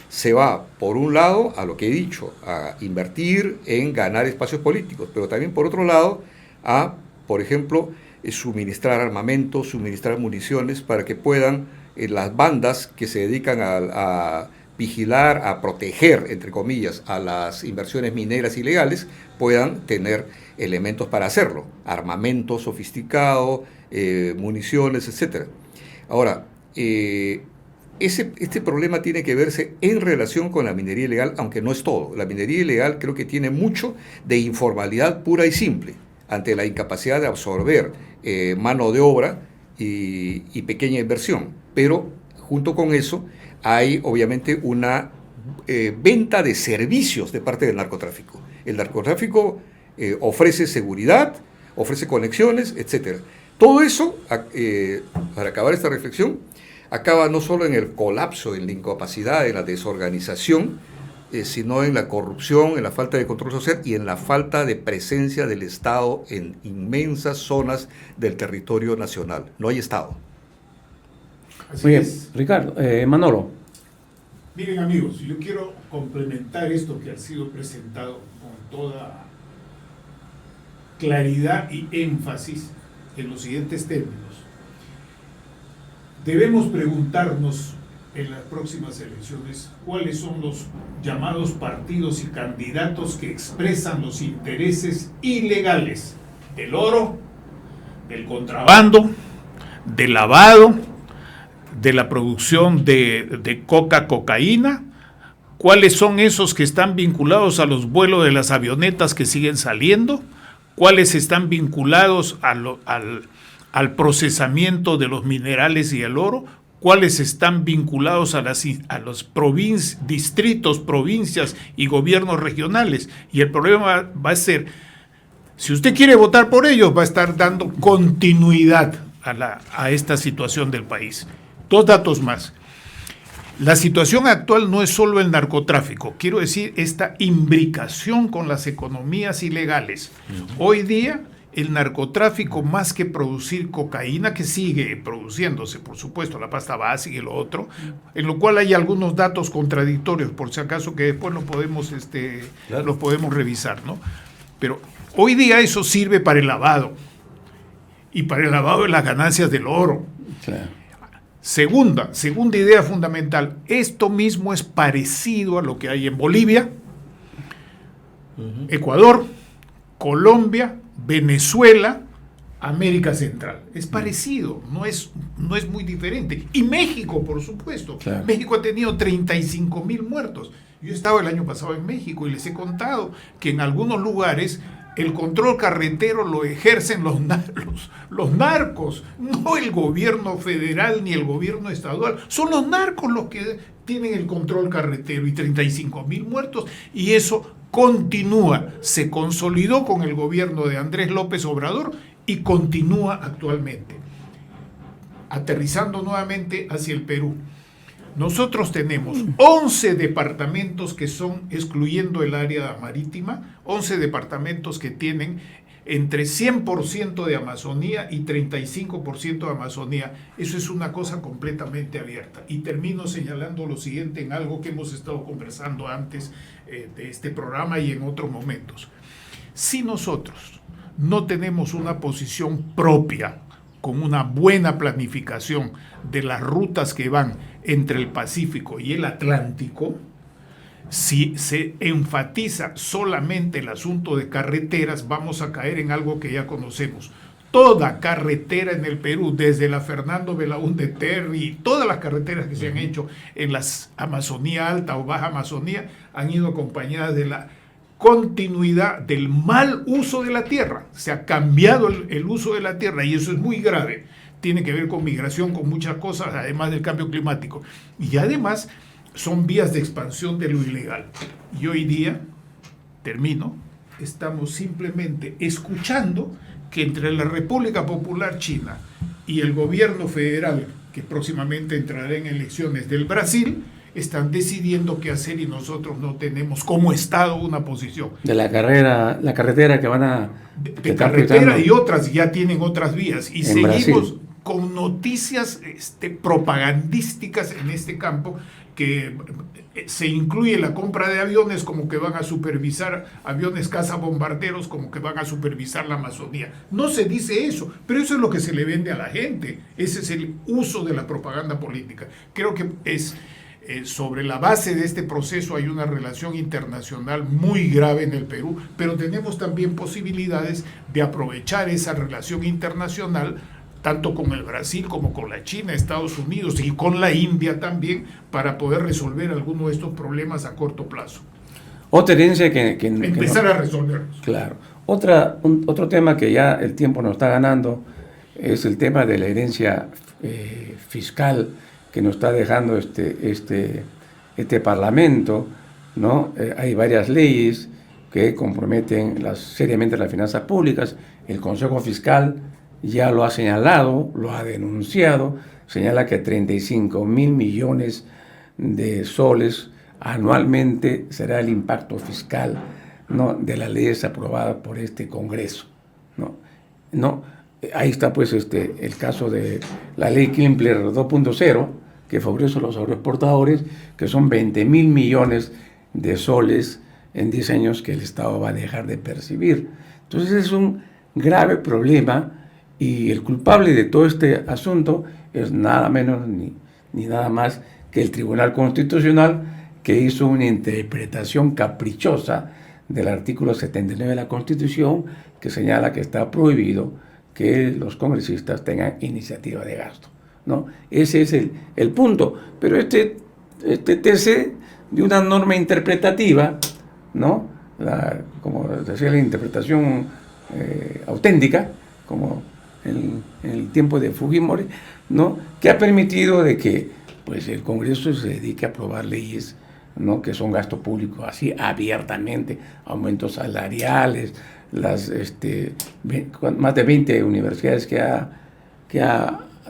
Se va, por un lado, a lo que he dicho, a invertir en ganar espacios políticos, pero también, por otro lado, a, por ejemplo, suministrar armamento, suministrar municiones para que puedan las bandas que se dedican a vigilar, a proteger, entre comillas, a las inversiones mineras ilegales, puedan tener elementos para hacerlo, armamento sofisticado, municiones, etc. Ahora, este problema tiene que verse en relación con la minería ilegal, aunque no es todo. La minería ilegal creo que tiene mucho de informalidad pura y simple, ante la incapacidad de absorber mano de obra y pequeña inversión. Pero junto con eso hay obviamente una venta de servicios de parte del narcotráfico. El narcotráfico ofrece seguridad, ofrece conexiones, etc. Todo eso, para acabar esta reflexión, acaba no solo en el colapso, en la incapacidad, en la desorganización, sino en la corrupción, en la falta de control social y en la falta de presencia del Estado en inmensas zonas del territorio nacional. No hay Estado. Muy bien, Ricardo, Manolo. Miren, amigos, yo quiero complementar esto que ha sido presentado con toda claridad y énfasis en los siguientes términos. Debemos preguntarnos en las próximas elecciones cuáles son los llamados partidos y candidatos que expresan los intereses ilegales del oro, del contrabando, del lavado, de la producción de cocaína. ¿Cuáles son esos que están vinculados a los vuelos de las avionetas que siguen saliendo? ¿Cuáles están vinculados al procesamiento de los minerales y el oro? ¿Cuáles están vinculados a los distritos, provincias y gobiernos regionales? Y el problema va a ser, si usted quiere votar por ellos, va a estar dando continuidad a esta situación del país. 2 datos más. La situación actual no es solo el narcotráfico, quiero decir, esta imbricación con las economías ilegales. Hoy día el narcotráfico, más que producir cocaína, que sigue produciéndose, por supuesto, la pasta base y lo otro, en lo cual hay algunos datos contradictorios, por si acaso, que después los podemos revisar, ¿no? Pero hoy día eso sirve para el lavado, y para el lavado de las ganancias del oro. Claro. Segunda idea fundamental, esto mismo es parecido a lo que hay en Bolivia, Ecuador, Colombia, Venezuela, América Central. Es parecido, no es muy diferente. Y México, por supuesto. Claro. México ha tenido 35,000 muertos. Yo estaba el año pasado en México y les he contado que en algunos lugares el control carretero lo ejercen los narcos, no el gobierno federal ni el gobierno estadual. Son los narcos los que tienen el control carretero, y 35,000 muertos, y eso continúa, se consolidó con el gobierno de Andrés López Obrador y continúa actualmente. Aterrizando nuevamente hacia el Perú, nosotros tenemos 11 departamentos que son, excluyendo el área marítima, 11 departamentos que tienen entre 100% de Amazonía y 35% de Amazonía. Eso es una cosa completamente abierta. Y termino señalando lo siguiente en algo que hemos estado conversando antes de este programa y en otros momentos. Si nosotros no tenemos una posición propia, con una buena planificación de las rutas que van entre el Pacífico y el Atlántico, si se enfatiza solamente el asunto de carreteras, vamos a caer en algo que ya conocemos. Toda carretera en el Perú, desde la Fernando Belaúnde Terry, todas las carreteras que se han hecho en la Amazonía Alta o Baja Amazonía, han ido acompañadas de la continuidad del mal uso de la tierra. Se ha cambiado el uso de la tierra, y eso es muy grave. Tiene que ver con migración, con muchas cosas, además del cambio climático. Y además son vías de expansión de lo ilegal. Y hoy día, estamos simplemente escuchando que entre la República Popular China y el gobierno federal, que próximamente entrará en elecciones, del Brasil, están decidiendo qué hacer, y nosotros no tenemos como Estado una posición. De la carretera que van a... De carretera, y otras ya tienen otras vías. Y seguimos Brasil, con noticias propagandísticas en este campo, que se incluye la compra de aviones como que van a supervisar, aviones cazabombarderos como que van a supervisar la Amazonía. No se dice eso, pero eso es lo que se le vende a la gente. Ese es el uso de la propaganda política. Creo que es... sobre la base de este proceso hay una relación internacional muy grave en el Perú, pero tenemos también posibilidades de aprovechar esa relación internacional, tanto con el Brasil como con la China, Estados Unidos y con la India también, para poder resolver algunos de estos problemas a corto plazo. Otra herencia que empezar a resolverlos. Claro. Otro tema que ya el tiempo nos está ganando es el tema de la herencia fiscal que nos está dejando este Parlamento, ¿no? Hay varias leyes que comprometen seriamente las finanzas públicas. El Consejo Fiscal ya lo ha señalado, lo ha denunciado, señala que 35,000 millones de soles anualmente será el impacto fiscal, ¿no?, de las leyes aprobadas por este Congreso, ¿no? Ahí está pues el caso de la ley Kimpler 2.0, que favorece a los agroexportadores, que son 20,000 millones de soles en 10 años que el Estado va a dejar de percibir. Entonces es un grave problema, y el culpable de todo este asunto es nada menos ni nada más que el Tribunal Constitucional, que hizo una interpretación caprichosa del artículo 79 de la Constitución, que señala que está prohibido que los congresistas tengan iniciativa de gasto, ¿no? Ese es el punto. Pero este TC de una norma interpretativa, ¿no?, como decía, la interpretación auténtica, como en el tiempo de Fujimori, ¿no?, que ha permitido de que pues el Congreso se dedique a aprobar leyes, ¿no?, que son gasto público así abiertamente, aumentos salariales, más de 20 universidades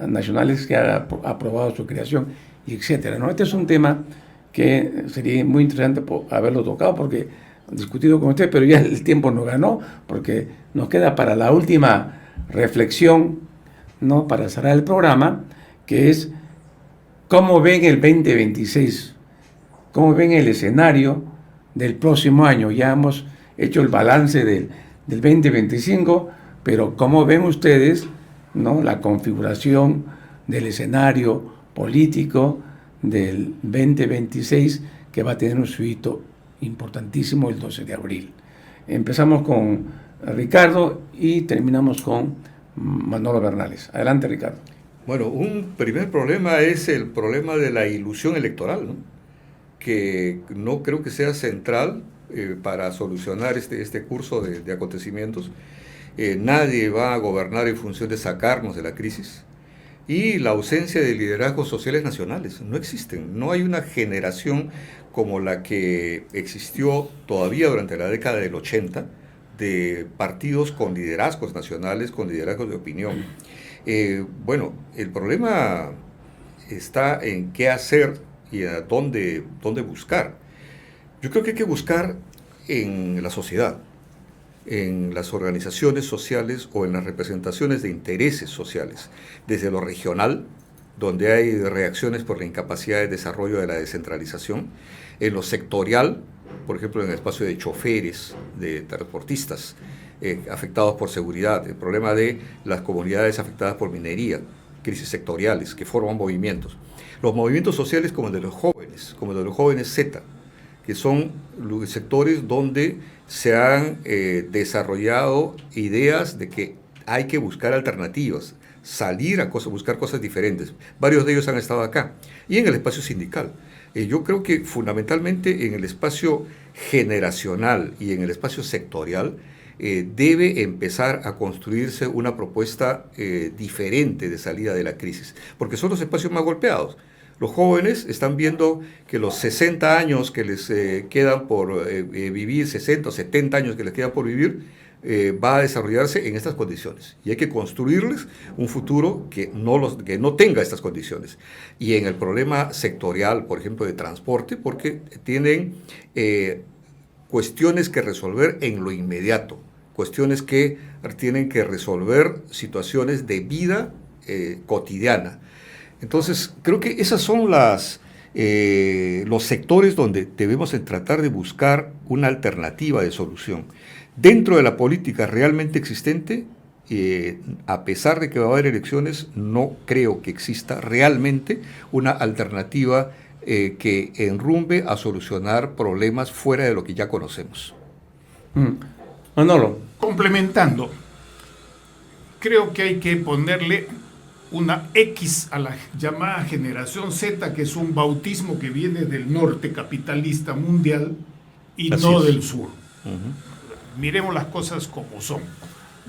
nacionales que ha aprobado su creación, y etcétera, ¿no? Este es un tema que sería muy interesante haberlo tocado, porque discutido con usted, pero ya el tiempo nos ganó, porque nos queda para la última reflexión, ¿no?, para cerrar el programa, que es cómo ven el 2026, cómo ven el escenario del próximo año. Ya hemos hecho el balance del 2025, pero cómo ven ustedes, ¿no?, la configuración del escenario político del 2026, que va a tener un hito importantísimo el 12 de abril. Empezamos con Ricardo y terminamos con Manolo Bernales. Adelante, Ricardo. Bueno, un primer problema es el problema de la ilusión electoral, ¿no?, que no creo que sea central para solucionar este curso de acontecimientos. Nadie va a gobernar en función de sacarnos de la crisis. Y la ausencia de liderazgos sociales nacionales. No existen. No hay una generación como la que existió todavía durante la década del 80, de partidos con liderazgos nacionales, con liderazgos de opinión. Bueno, el problema está en qué hacer y a dónde buscar. Yo creo que hay que buscar en la sociedad, en las organizaciones sociales o en las representaciones de intereses sociales, desde lo regional, donde hay reacciones por la incapacidad de desarrollo de la descentralización, en lo sectorial, por ejemplo, en el espacio de choferes, de transportistas afectados por seguridad, el problema de las comunidades afectadas por minería, crisis sectoriales que forman movimientos. Los movimientos sociales como el de los jóvenes Z, que son los sectores donde se han desarrollado ideas de que hay que buscar alternativas, salir a buscar cosas diferentes. Varios de ellos han estado acá. Y en el espacio sindical. Yo creo que fundamentalmente en el espacio generacional y en el espacio sectorial debe empezar a construirse una propuesta diferente de salida de la crisis, porque son los espacios más golpeados. Los jóvenes están viendo que los 60 años que les quedan por vivir, 60 o 70 años que les quedan por vivir, va a desarrollarse en estas condiciones. Y hay que construirles un futuro que no tenga estas condiciones. Y en el problema sectorial, por ejemplo, de transporte, porque tienen cuestiones que resolver en lo inmediato, cuestiones que tienen que resolver situaciones de vida cotidiana. Entonces, creo que esas son los sectores donde debemos tratar de buscar una alternativa de solución. Dentro de la política realmente existente, a pesar de que va a haber elecciones, no creo que exista realmente una alternativa que enrumbe a solucionar problemas fuera de lo que ya conocemos. Manolo. Complementando, creo que hay que ponerle una X a la llamada generación Z, que es un bautismo que viene del norte capitalista mundial y Así no es. del sur. Miremos las cosas como son.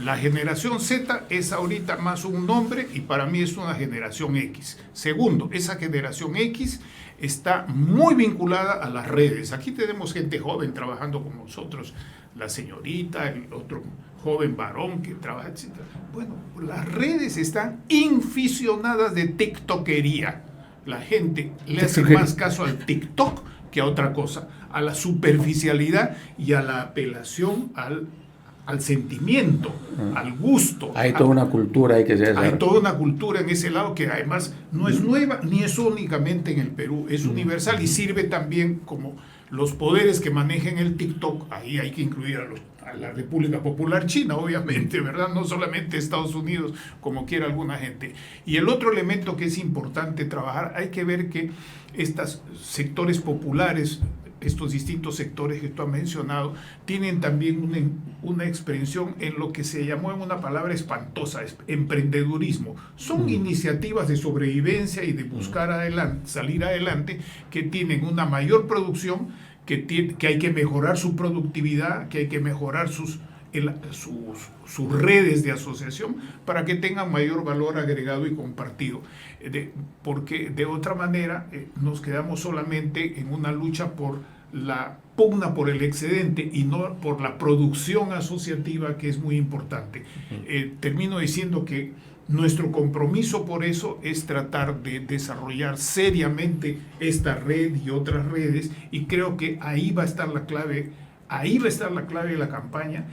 La generación Z es ahorita más un nombre y para mí es una generación X. Segundo, esa generación X está muy vinculada a las redes. Aquí tenemos gente joven trabajando con nosotros, la señorita, el otro joven varón que trabaja, etc. Bueno, las redes están inficionadas de tiktokería. La gente le hace más caso al TikTok que a otra cosa, a la superficialidad y a la apelación al sentimiento, al gusto. Hay toda una cultura ahí que se Hay toda una cultura en ese lado que además no es nueva ni es únicamente en el Perú, es universal y sirve también como los poderes que manejen el TikTok. Ahí hay que incluir a la República Popular China, obviamente, ¿verdad? No solamente Estados Unidos, como quiera alguna gente. Y el otro elemento que es importante trabajar, hay que ver que estos sectores populares, estos distintos sectores que tú has mencionado, tienen también una expresión en lo que se llamó en una palabra espantosa, emprendedurismo. Son iniciativas de sobrevivencia y de buscar salir adelante, que tienen una mayor producción, que hay que mejorar su productividad, que hay que mejorar sus redes de asociación para que tengan mayor valor agregado y compartido. Porque de otra manera nos quedamos solamente en una lucha por la pugna por el excedente y no por la producción asociativa, que es muy importante. Termino diciendo que nuestro compromiso por eso es tratar de desarrollar seriamente esta red y otras redes, y creo que ahí va a estar la clave Ahí va a estar la clave de la campaña,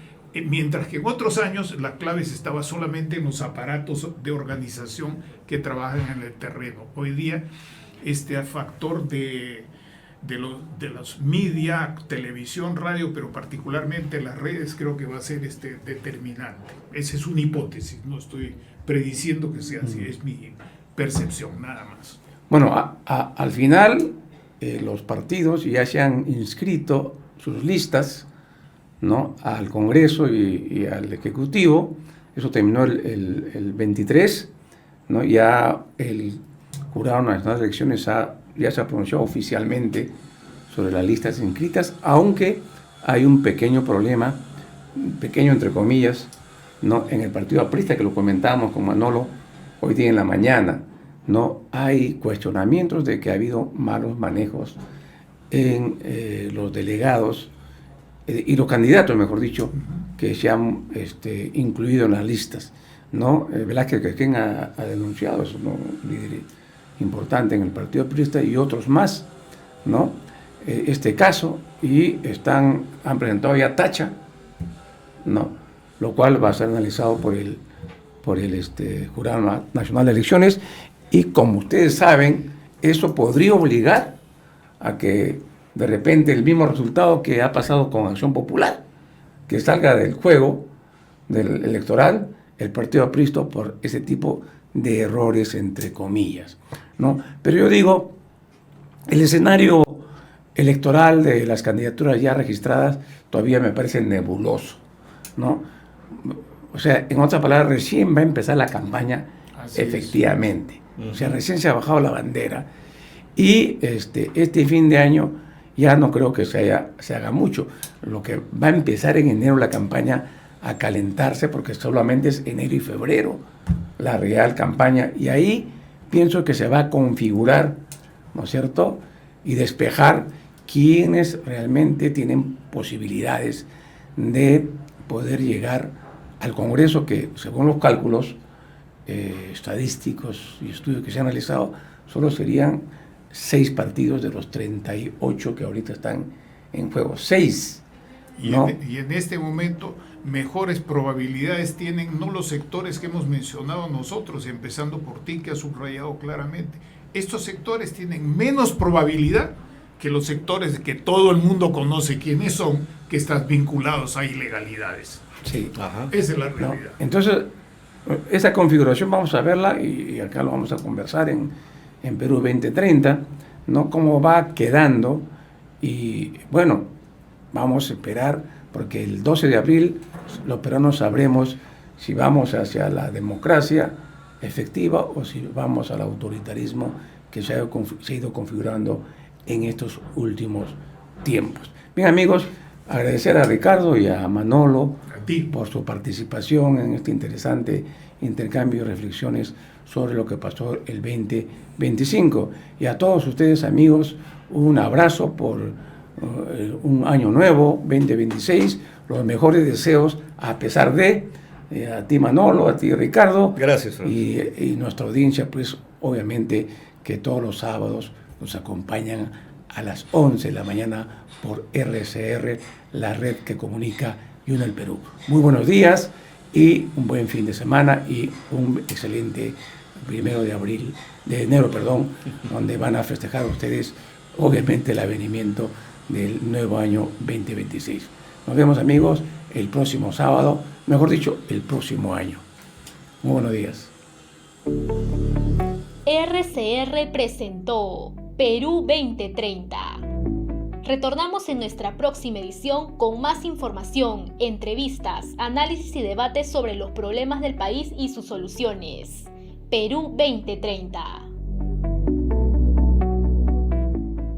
mientras que en otros años la clave estaba solamente en los aparatos de organización que trabajan en el terreno. Hoy día este factor de los media, televisión, radio, pero particularmente las redes, creo que va a ser determinante. Esa es una hipótesis, no estoy prediciendo que sea así, es mi percepción, nada más. Bueno, al final los partidos ya se han inscrito sus listas, ¿no?, al Congreso y al Ejecutivo. Eso terminó el 23, ¿no? Ya el Jurado Nacional de Elecciones ya se ha pronunciado oficialmente sobre las listas inscritas, aunque hay un pequeño problema, pequeño entre comillas, ¿no?, en el partido aprista, que lo comentábamos con Manolo hoy día en la mañana. No hay cuestionamientos de que ha habido malos manejos en los delegados y los candidatos, mejor dicho, que se han incluido en las listas, ¿no? Velázquez Quequén ha denunciado eso, ¿no?, líder importante en el partido aprista, y otros más, ¿no?, este caso, y han presentado ya tacha, ¿no?, lo cual va a ser analizado por el Jurado Nacional de Elecciones. Y como ustedes saben, eso podría obligar a que de repente el mismo resultado que ha pasado con Acción Popular, que salga del juego del electoral el partido aprista por ese tipo de errores, entre comillas, ¿no? Pero yo digo, el escenario electoral de las candidaturas ya registradas todavía me parece nebuloso, ¿no? O sea, en otras palabras, recién va a empezar la campaña. Así efectivamente. O sea, recién se ha bajado la bandera. Y este fin de año ya no creo que se haga mucho. Lo que va a empezar en enero la campaña a calentarse, porque solamente es enero y febrero la real campaña. Y ahí pienso que se va a configurar, ¿no es cierto?, y despejar quienes realmente tienen posibilidades de poder llegar al Congreso, que según los cálculos estadísticos y estudios que se han realizado, solo serían 6 partidos de los 38 que ahorita están en juego. 6. ¿No? Y en este momento mejores probabilidades tienen no los sectores que hemos mencionado nosotros, empezando por ti, que has subrayado claramente. Estos sectores tienen menos probabilidad que los sectores que todo el mundo conoce quiénes son, que están vinculados a ilegalidades. Sí. Ajá. Esa es la realidad. ¿No? Entonces, esa configuración vamos a verla y acá lo vamos a conversar en Perú 2030, ¿no?, cómo va quedando. Y bueno, vamos a esperar, porque el 12 de abril los peruanos sabremos si vamos hacia la democracia efectiva o si vamos al autoritarismo que se ha ido configurando en estos últimos tiempos. Bien, amigos, agradecer a Ricardo y a Manolo por su participación en este interesante intercambio de reflexiones sobre lo que pasó el 2025. Y a todos ustedes, amigos, un abrazo por un año nuevo, 2026, los mejores deseos, a pesar de a ti, Manolo, a ti, Ricardo. Gracias. Y nuestra audiencia, pues, obviamente, que todos los sábados nos acompañan a las 11 de la mañana por RCR, la red que comunica y une el Perú. Muy buenos días y un buen fin de semana y un excelente 1 de enero, donde van a festejar ustedes, obviamente, el advenimiento del nuevo año 2026. Nos vemos, amigos, el próximo sábado, mejor dicho, el próximo año. Muy buenos días. RCR presentó Perú 2030. Retornamos en nuestra próxima edición con más información, entrevistas, análisis y debates sobre los problemas del país y sus soluciones. Perú 2030.